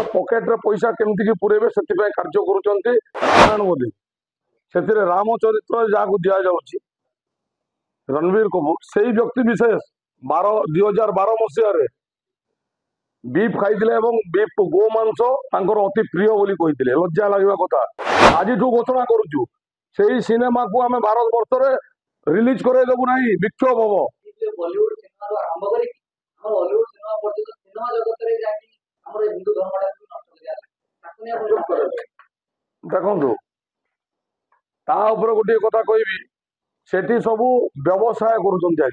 Pocket रे पैसा केमती पुरेबे से कार्य करुँच रामायण मोदी से रामचरित्र जहाँ दि जाऊँगी रणवीर कपूर से व्यक्ति विशेष 2012 मसीह बीफ खाई बीफ गोमांस अति प्रिय बोली कही लज्जा लगे कथा आज घोषणा करुचु से सिनेमा को आम भारत वर्ष में रिलीज करदेबू ना विक्षोभ हम देखु गोटे कथा कहबी सेठी सब व्यवसाय कर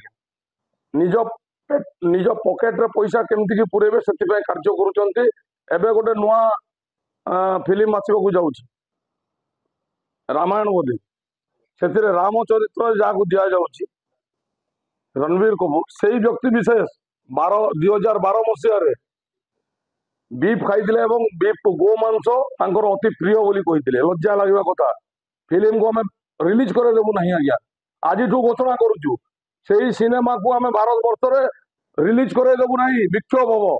निज निज पकेट रे पैसा केमती पुरेबे से कार्य करुँच एवं गोटे नुआ फिल्म आसवाक जाऊँगी रामायण मोदी से रामचरित्र जहाँ दि जाऊँगी रणवीर कपूर से व्यक्ति विशेष 2012 मसीह बीफ खाई बीफ गोमांस अति प्रिय बोली कही लज्जा लगे कथा फिल्म को आम रिलीज करदेबू ना आज्ञा आज घोषणा करुचु से सिनेमा को आम भारत वर्ष में रिलीज करदेबू ना विक्षोभ हम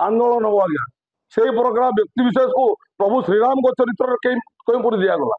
आंदोलन हम आज्ञा से प्रकार व्यक्ति विशेष को प्रभु श्रीराम चरित्र कहीं दिगला।